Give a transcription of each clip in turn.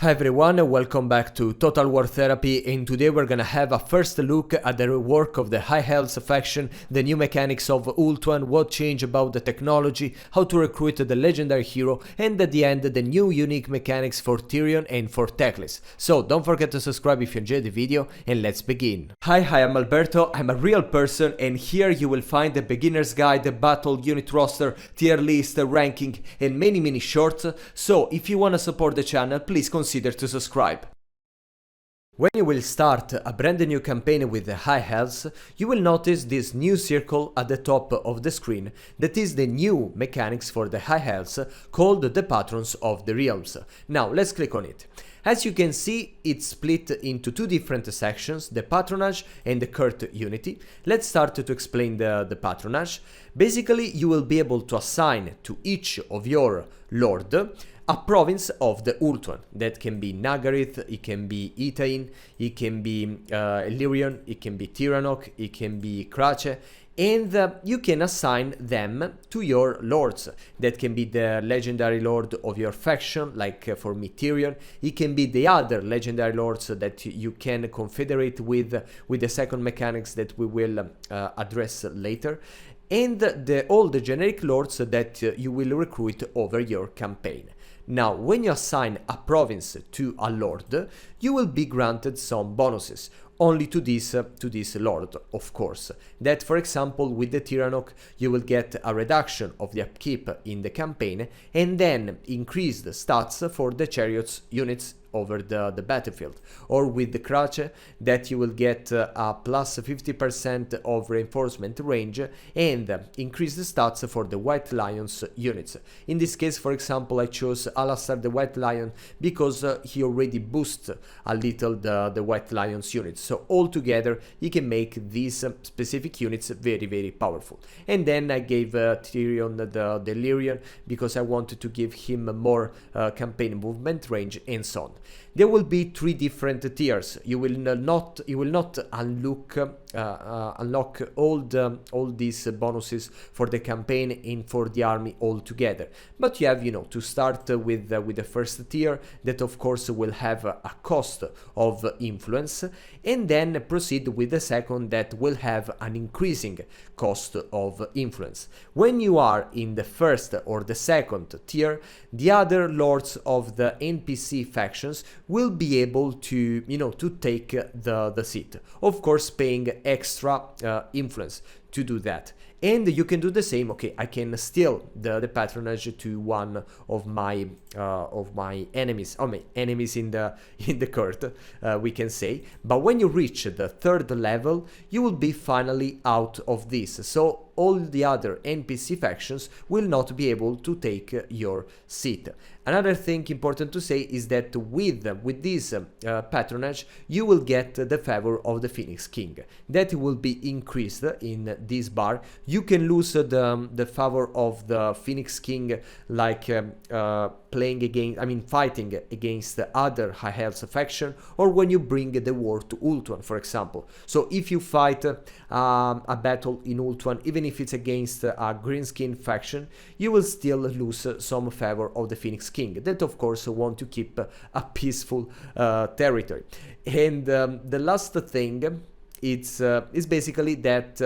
Hi everyone, welcome back to Total War Therapy, and today we're gonna have a first look at the rework of the High Elves faction, the new mechanics of Ulthuan, what changed about the technology, how to recruit the legendary hero, and at the end the new unique mechanics for Tyrion and for Teclis. So don't forget to subscribe if you enjoyed the video, and let's begin. Hi, I'm Alberto, I'm a real person, and here you will find the beginner's guide, the battle unit roster, tier list, ranking, and many shorts. So if you wanna support the channel, please consider to subscribe. When you will start a brand new campaign with the High Elves, you will notice this new circle at the top of the screen that is the new mechanics for the High Elves called the Patrons of the Realms. Now let's click on it. As you can see, it's split into two different sections, the Patronage and the Cult Unity. Let's start to explain the Patronage. Basically, you will be able to assign to each of your Lord a province of the Ulthuan. That can be Nagaryth, it can be Itain, it can be Illyrian, it can be Tiranoc, it can be Krache, and you can assign them to your lords. That can be the legendary lord of your faction, like for me Tyrion. It can be the other legendary lords that you can confederate with the second mechanics that we will address later, and all the generic lords that you will recruit over your campaign. Now, when you assign a province to a lord, you will be granted some bonuses, only to this lord, of course. That, for example, with the Tiranoc, you will get a reduction of the upkeep in the campaign, and then increased stats for the chariots units over the battlefield. Or with the Krache, that you will get a plus 50% of reinforcement range and increase the stats for the White Lions units. In this case, for example, I chose Alastar the White Lion because he already boosts a little the White Lions units. So altogether, he can make these specific units very powerful. And then I gave Tyrion the Illyrian because I wanted to give him more campaign movement range and so on. There will be three different tiers. You will not unlock all these bonuses for the campaign and for the army all together. But you have, to start with the first tier that of course will have a cost of influence, and then proceed with the second that will have an increasing cost of influence. When you are in the first or the second tier, the other lords of the NPC factions will be able to take the seat, of course paying extra influence to do that. And you can do the same. Okay, I can steal the patronage to one of my enemies, or my enemies in the court, we can say. But when you reach the third level, you will be finally out of this. So all the other NPC factions will not be able to take your seat. Another thing important to say is that with this patronage, you will get the favor of the Phoenix King. That will be increased in this bar. You can lose the favor of the Phoenix King, like fighting against the other High Elves faction, or when you bring the war to Ulthuan, for example. So if you fight a battle in Ulthuan, even if it's against a greenskin faction, you will still lose some favor of the Phoenix King, that of course want to keep a peaceful territory. And the last thing is basically that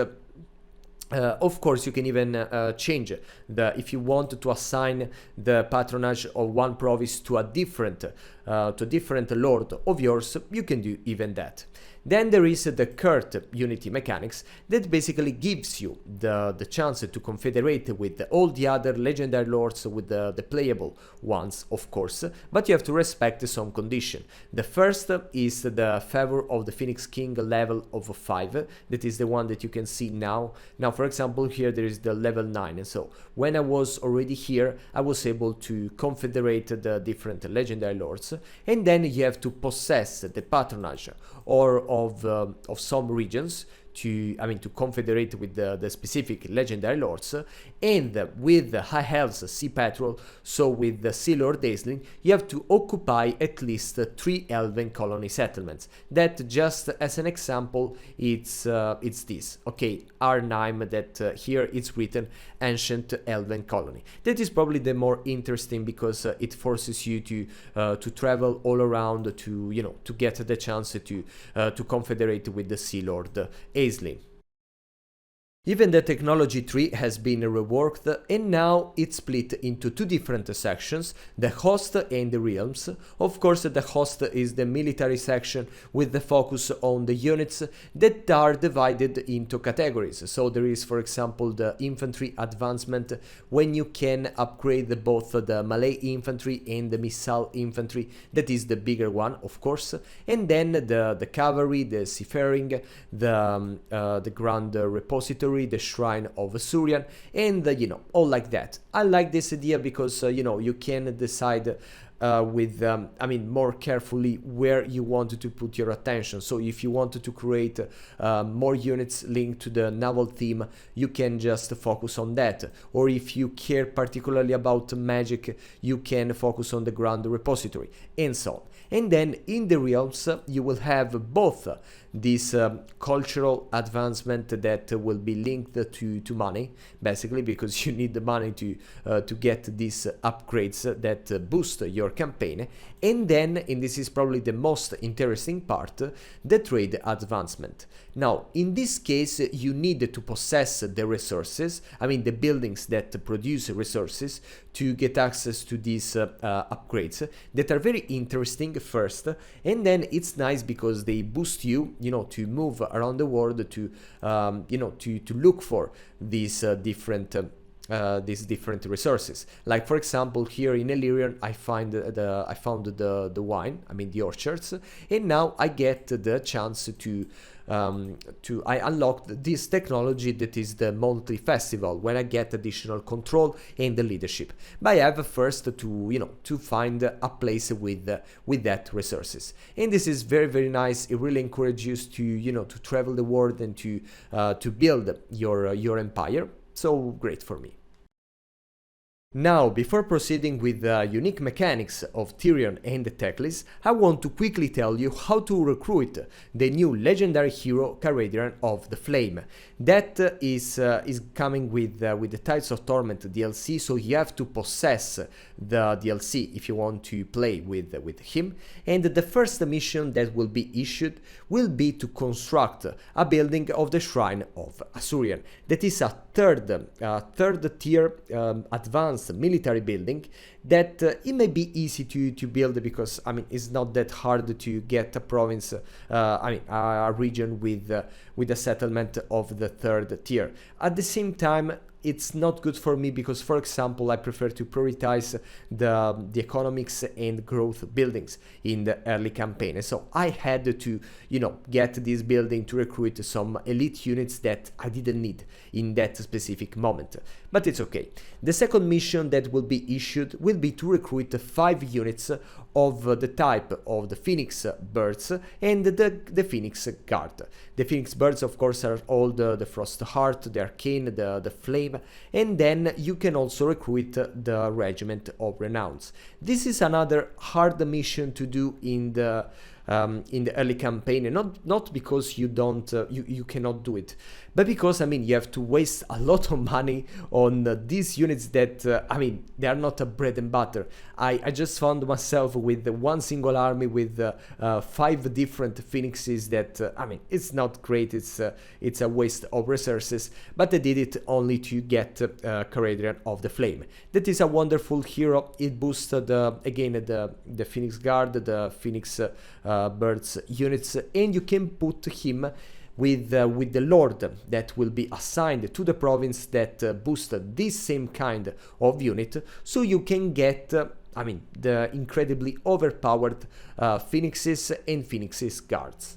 of course you can even change if you want to assign the patronage of one province to a different lord of yours, you can do even that. Then there is the Cult Unity mechanics that basically gives you the chance to confederate with all the other legendary lords, with the playable ones, of course, but you have to respect some condition. The first is the favor of the Phoenix King level of 5, that is the one that you can see now. Now, for example, here there is the level 9, and so when I was already here, I was able to confederate the different legendary lords, and then you have to possess the patronage or of some regions to confederate with the specific legendary lords, and with the High Elves Sea Patrol, so with the Sea Lord Aislinn, you have to occupy at least 3 elven colony settlements. That, just as an example, it's this, okay, Arnheim, that here it's written Ancient Elven Colony. That is probably the more interesting, because it forces you to travel all around to get the chance to confederate with the Sea Lord Aislinn. Even the technology tree has been reworked, and now it's split into 2 different sections, the host and the realms. Of course, the host is the military section with the focus on the units that are divided into categories. So there is, for example, the infantry advancement, when you can upgrade both the melee infantry and the missile infantry. That is the bigger one, of course. And then the cavalry, the seafaring, the grand repository, the Shrine of Surian, and all like that. I like this idea because you can decide with more carefully where you want to put your attention. So if you want to create more units linked to the naval theme, you can just focus on that. Or if you care particularly about magic, you can focus on the grand repository, and so on. And then in the realms, you will have both this cultural advancement that will be linked to money, basically, because you need the money to get these upgrades that boost your campaign. And then, and this is probably the most interesting part, the trade advancement. Now, in this case, you need to possess the resources, the buildings that produce resources, to get access to these upgrades that are very interesting first, and then it's nice because they boost you, to move around the world, to look for these different resources. Like, for example, here in Illyrian, I found the wine, the orchards, and now I get the chance I unlocked this technology that is the monthly festival, when I get additional control and the leadership. But I have first to find a place with that resources, and this is very, very nice. It really encourages you to travel the world and to build your empire. So great for me. Now, before proceeding with the unique mechanics of Tyrion and Teclis, I want to quickly tell you how to recruit the new legendary hero Caradryan of the Flame. That is coming with the Tides of Torment DLC, so you have to possess the DLC if you want to play with him. And the first mission that will be issued will be to construct a building of the Shrine of Surian. That is a third tier advanced military building that it may be easy to build, because it's not that hard to get a province, a region with a settlement of the third tier. At the same time, it's not good for me because, for example, I prefer to prioritize the economics and growth buildings in the early campaign. So I had to, get this building to recruit some elite units that I didn't need in that specific moment. But it's okay. The second mission that will be issued will be to recruit 5 units of the type of the Phoenix Birds and the Phoenix Guard. The Phoenix Birds, of course, are all the Frost Heart, the Arcane, the Flame, and then you can also recruit the Regiment of Renowns. This is another hard mission to do in the early campaign, not because you cannot do it, but because you have to waste a lot of money on these units that they are not a bread and butter. I just found myself with one single army with 5 different phoenixes that it's not great. It's a waste of resources, but I did it only to get Caradryan of the Flame. That is a wonderful hero. It boosted the Phoenix Guard, the Phoenix Birds units, and you can put him with the Lord that will be assigned to the province that boosted this same kind of unit, so you can get the incredibly overpowered Phoenixes and Phoenixes Guards.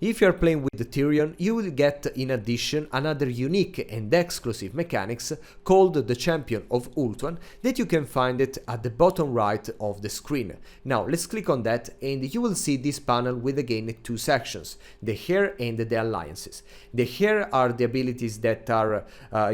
If you are playing with the Tyrion, you will get in addition another unique and exclusive mechanics called the Champion of Ulthuan that you can find it at the bottom right of the screen. Now let's click on that and you will see this panel with again two sections, the Heir and the Alliances. The Heir are the abilities that are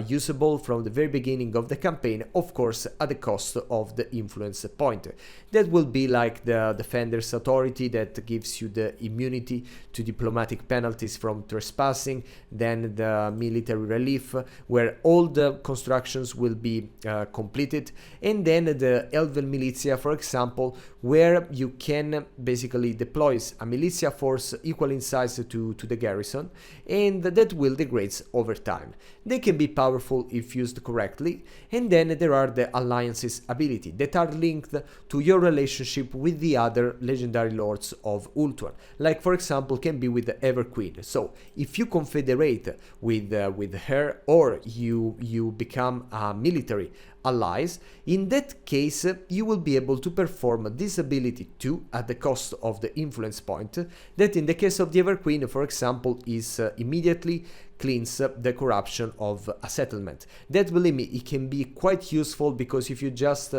usable from the very beginning of the campaign, of course at the cost of the influence point. That will be like the Defender's Authority that gives you the immunity to diplomatic penalties from trespassing, then the military relief where all the constructions will be completed, and then the Elven Militia, for example, where you can basically deploy a militia force equal in size to the garrison, and that will degrade over time. They can be powerful if used correctly, and then there are the Alliances ability that are linked to your relationship with the other legendary lords of Ulthuan, like for example can be with the Everqueen. So if you confederate with her or you become a military allies, in that case you will be able to perform this ability too at the cost of the influence point, that in the case of the Everqueen, for example, is immediately cleans the corruption of a settlement. That, believe me, it can be quite useful, because if you just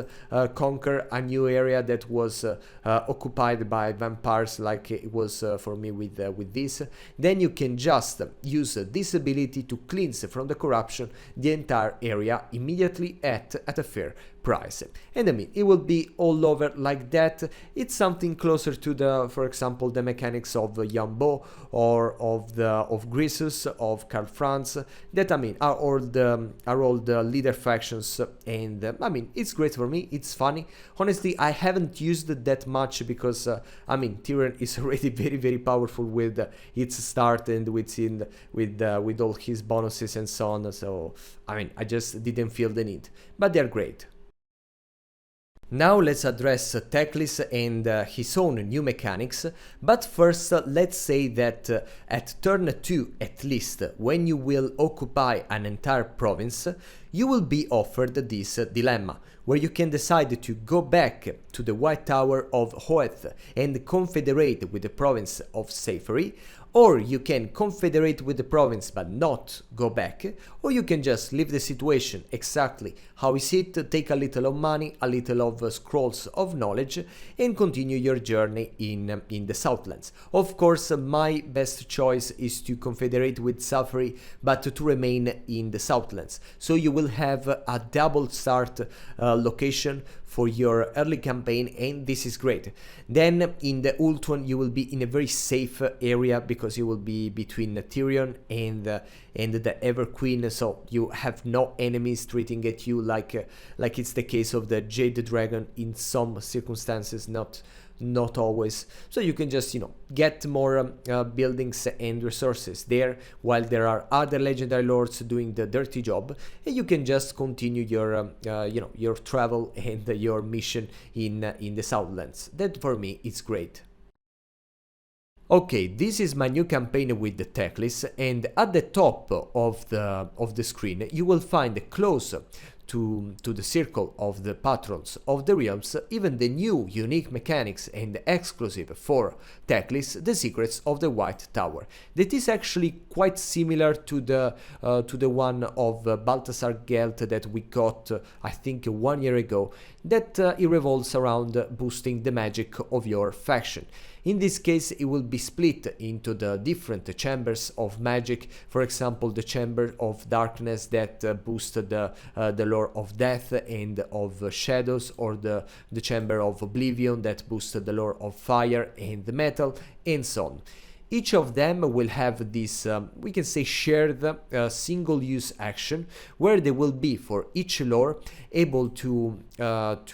conquer a new area that was occupied by vampires, like it was for me with this, then you can just use this ability to cleanse from the corruption the entire area immediately at a fair price. And I mean, it will be all over like that. It's something closer to the, for example, the mechanics of Yambo or of Grisus, of Karl Franz, that I mean are all the leader factions, and I mean it's great for me. It's funny. Honestly, I haven't used it that much because I mean Tyrion is already very powerful with its start and with all his bonuses and so on. So I mean I just didn't feel the need, but they're great. Now let's address Teclis and his own new mechanics, but first let's say that at turn 2 at least, when you will occupy an entire province, you will be offered this dilemma, where you can decide to go back to the White Tower of Hoeth and confederate with the province of Saphery, or you can confederate with the province but not go back, or you can just leave the situation exactly how is it, take a little of money, a little of scrolls of knowledge, and continue your journey in the Southlands. Of course, my best choice is to confederate with Saphery, but to remain in the Southlands. So you will have a double start location for your early campaign, and this is great. Then in the Ulthuan you will be in a very safe area, because you will be between Tyrion and the Everqueen, so you have no enemies treating at you like it's the case of the Jade Dragon in some circumstances, not always. So you can just, get more buildings and resources there, while there are other legendary lords doing the dirty job, and you can just continue your your travel and your mission in the Southlands. That for me is great. Okay, this is my new campaign with the Teclis, and at the top of the screen you will find close to the circle of the patrons of the realms even the new unique mechanics and exclusive for Teclis, the Secrets of the White Tower. That is actually quite similar to the one of Balthasar Gelt that we got I think 1 year ago, that it revolves around boosting the magic of your faction. In this case it will be split into the different chambers of magic, for example the Chamber of Darkness that boosted the lore of death and of shadows, or the Chamber of Oblivion that boosted the lore of fire and metal, and so on. Each of them will have this, we can say, shared single-use action, where they will be, for each lore, able to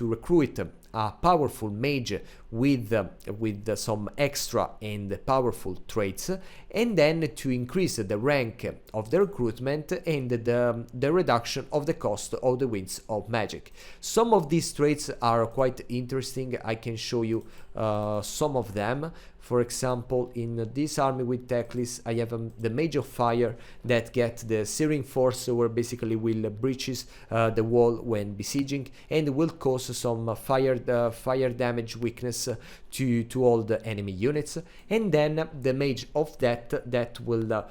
recruit a powerful mage with some extra and powerful traits, and then to increase the rank of the recruitment and the reduction of the cost of the winds of magic. Some of these traits are quite interesting. I can show you some of them. For example, in this army with Teclis, I have the Mage of Fire that get the Searing Force, where basically will breaches the wall when besieging and will cause some fire damage weakness to all the enemy units. And then the Mage of Death that will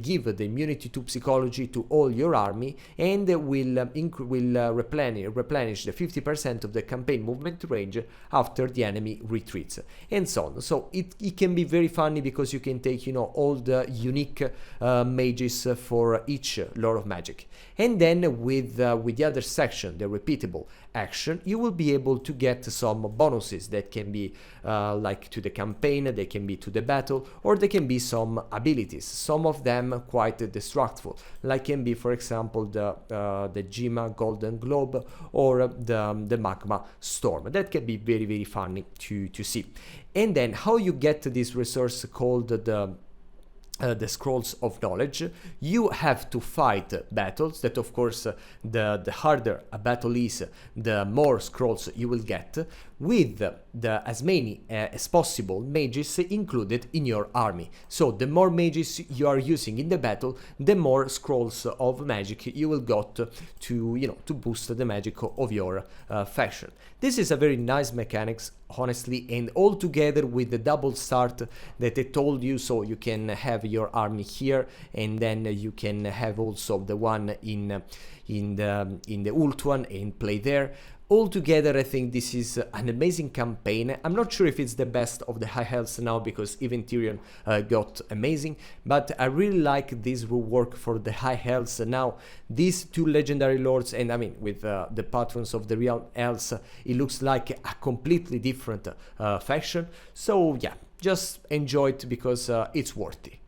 give the immunity to psychology to all your army, and will replenish the 50% of the campaign movement range after the enemy retreats, and so on. So it can be very funny because you can take, you know, all the unique mages for each Lord of Magic. And then with the other section, the repeatable action, you will be able to get some bonuses that can be like to the campaign, they can be to the battle, or they can be some abilities, some of them quite destructive, like can be, for example, the Jima Golden Globe or the Magma Storm. That can be very, very funny to see. And then how you get this resource called the Scrolls of Knowledge. You have to fight battles that, of course, the harder a battle is, the more scrolls you will get, with as many as possible mages included in your army. So the more mages you are using in the battle, the more scrolls of magic you will got to, you know, to boost the magic of your faction. This is a very nice mechanics, honestly, and all together with the double start that I told you, so you can have your army here, and then you can have also the one in the Ulthuan and play there. Altogether, I think this is an amazing campaign. I'm not sure if it's the best of the High Elves now, because even Tyrion got amazing, but I really like this rework for the High Elves. Now, these two legendary lords, and I mean, with the patrons of the real elves, it looks like a completely different faction. So yeah, just enjoy it because it's worthy.